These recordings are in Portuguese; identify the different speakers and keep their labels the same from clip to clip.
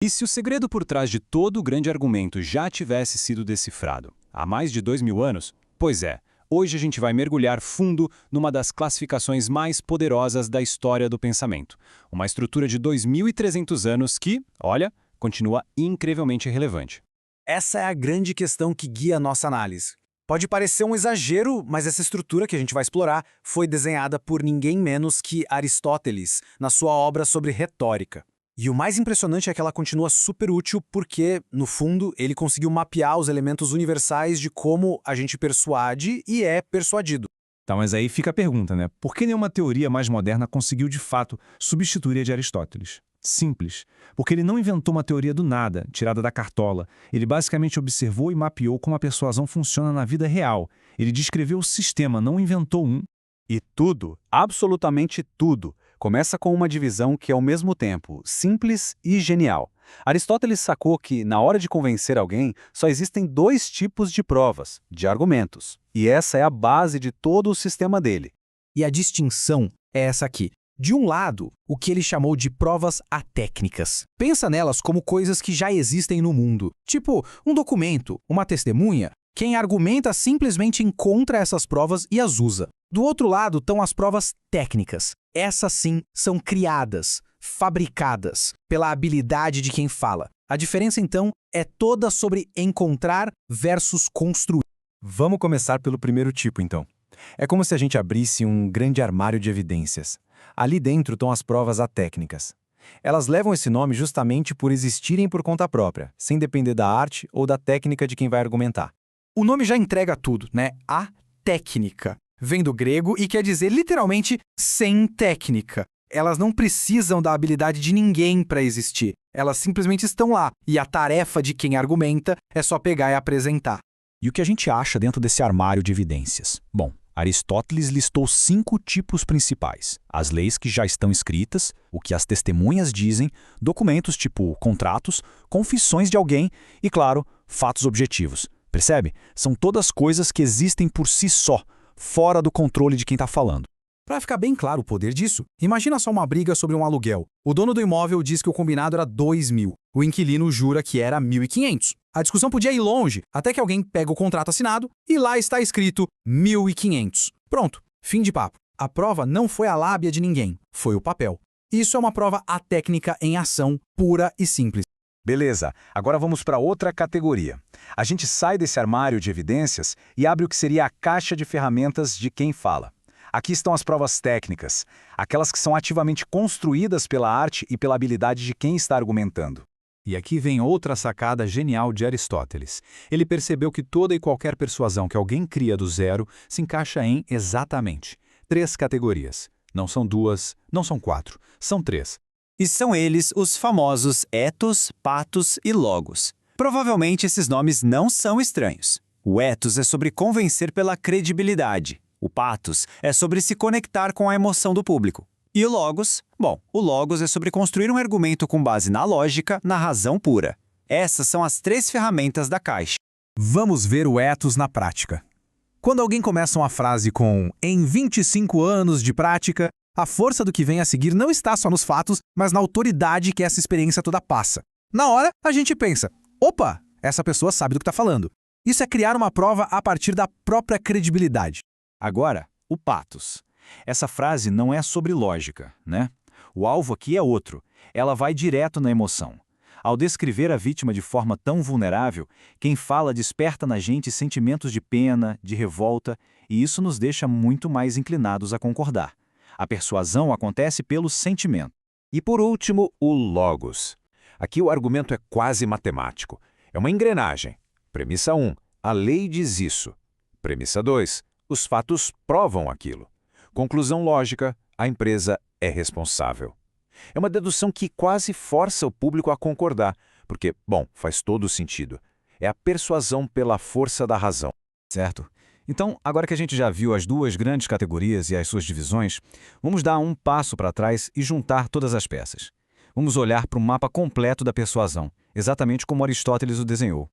Speaker 1: E se o segredo por trás de todo o grande argumento já tivesse sido decifrado há mais de 2000 anos? Pois é, hoje a gente vai mergulhar fundo numa das classificações mais poderosas da história do pensamento. Uma estrutura de 2300 anos que, olha, continua incrivelmente relevante.
Speaker 2: Essa é a grande questão que guia a nossa análise. Pode parecer um exagero, mas essa estrutura que a gente vai explorar foi desenhada por ninguém menos que Aristóteles, na sua obra sobre retórica. E o mais impressionante é que ela continua super útil porque, no fundo, ele conseguiu mapear os elementos universais de como a gente persuade e é persuadido.
Speaker 3: Tá, mas aí fica a pergunta, né? Por que nenhuma teoria mais moderna conseguiu, de fato, substituir a de Aristóteles? Simples. Porque ele não inventou uma teoria do nada, tirada da cartola. Ele basicamente observou e mapeou como a persuasão funciona na vida real. Ele descreveu o sistema, não inventou um.
Speaker 4: E tudo, absolutamente tudo, começa com uma divisão que é ao mesmo tempo simples e genial. Aristóteles sacou que, na hora de convencer alguém, só existem dois tipos de provas, de argumentos. E essa é a base de todo o sistema dele.
Speaker 5: E a distinção é essa aqui. De um lado, o que ele chamou de provas atécnicas. Pensa nelas como coisas que já existem no mundo. Tipo, um documento, uma testemunha. Quem argumenta simplesmente encontra essas provas e as usa. Do outro lado estão as provas técnicas. Essas sim são criadas, fabricadas, pela habilidade de quem fala. A diferença, então, é toda sobre encontrar versus construir.
Speaker 3: Vamos começar pelo primeiro tipo, então. É como se a gente abrisse um grande armário de evidências. Ali dentro estão as provas atécnicas. Elas levam esse nome justamente por existirem por conta própria, sem depender da arte ou da técnica de quem vai argumentar.
Speaker 5: O nome já entrega tudo, né? A técnica. Vem do grego e quer dizer literalmente sem técnica. Elas não precisam da habilidade de ninguém para existir. Elas simplesmente estão lá, e a tarefa de quem argumenta é só pegar e apresentar.
Speaker 6: E o que a gente acha dentro desse armário de evidências? Bom, Aristóteles listou 5 tipos principais: as leis que já estão escritas, o que as testemunhas dizem, documentos tipo contratos, confissões de alguém e, claro, fatos objetivos. Percebe? São todas coisas que existem por si só, fora do controle de quem está falando.
Speaker 5: Para ficar bem claro o poder disso, imagina só uma briga sobre um aluguel. O dono do imóvel diz que o combinado era 2.000. O inquilino jura que era 1.500. A discussão podia ir longe, até que alguém pega o contrato assinado e lá está escrito 1.500. Pronto, fim de papo. A prova não foi a lábia de ninguém, foi o papel. Isso é uma prova atécnica em ação, pura e simples.
Speaker 7: Beleza, agora vamos para outra categoria. A gente sai desse armário de evidências e abre o que seria a caixa de ferramentas de quem fala. Aqui estão as provas técnicas, aquelas que são ativamente construídas pela arte e pela habilidade de quem está argumentando.
Speaker 1: E aqui vem outra sacada genial de Aristóteles. Ele percebeu que toda e qualquer persuasão que alguém cria do zero se encaixa em, exatamente, 3 categorias. Não são 2, não são 4, são 3.
Speaker 4: E são eles os famosos ethos, pathos e logos. Provavelmente esses nomes não são estranhos. O ethos é sobre convencer pela credibilidade. O pathos é sobre se conectar com a emoção do público. E o logos? Bom, o logos é sobre construir um argumento com base na lógica, na razão pura. Essas são as 3 ferramentas da caixa.
Speaker 5: Vamos ver o ethos na prática. Quando alguém começa uma frase com "em 25 anos de prática", a força do que vem a seguir não está só nos fatos, mas na autoridade que essa experiência toda passa. Na hora, a gente pensa, opa, essa pessoa sabe do que está falando. Isso é criar uma prova a partir da própria credibilidade.
Speaker 1: Agora, o pathos. Essa frase não é sobre lógica, né? O alvo aqui é outro. Ela vai direto na emoção. Ao descrever a vítima de forma tão vulnerável, quem fala desperta na gente sentimentos de pena, de revolta, e isso nos deixa muito mais inclinados a concordar. A persuasão acontece pelo sentimento.
Speaker 7: E por último, o logos. Aqui o argumento é quase matemático. É uma engrenagem. Premissa 1, a lei diz isso. Premissa 2, os fatos provam aquilo. Conclusão lógica, a empresa é responsável. É uma dedução que quase força o público a concordar, porque, bom, faz todo sentido. É a persuasão pela força da razão.
Speaker 1: Certo? Então, agora que a gente já viu as 2 grandes categorias e as suas divisões, vamos dar um passo para trás e juntar todas as peças. Vamos olhar para o mapa completo da persuasão, exatamente como Aristóteles o desenhou.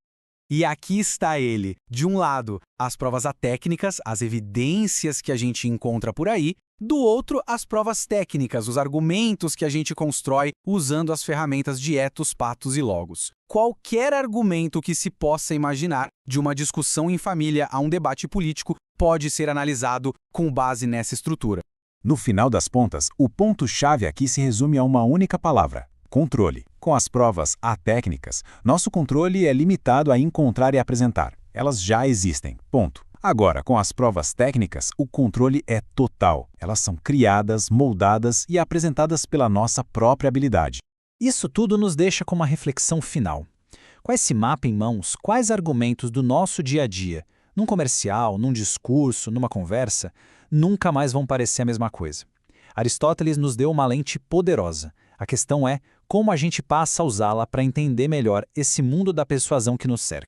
Speaker 5: E aqui está ele. De um lado, as provas atécnicas, as evidências que a gente encontra por aí,
Speaker 2: Do outro, as provas técnicas, os argumentos que a gente constrói usando as ferramentas de etos, patos e logos. Qualquer argumento que se possa imaginar, de uma discussão em família a um debate político, pode ser analisado com base nessa estrutura.
Speaker 6: No final das contas, o ponto-chave aqui se resume a uma única palavra: controle. Com as provas atécnicas, nosso controle é limitado a encontrar e apresentar. Elas já existem. Ponto. Agora, com as provas técnicas, o controle é total. Elas são criadas, moldadas e apresentadas pela nossa própria habilidade.
Speaker 5: Isso tudo nos deixa com uma reflexão final. Com esse mapa em mãos, quais argumentos do nosso dia a dia, num comercial, num discurso, numa conversa, nunca mais vão parecer a mesma coisa? Aristóteles nos deu uma lente poderosa. A questão é como a gente passa a usá-la para entender melhor esse mundo da persuasão que nos cerca.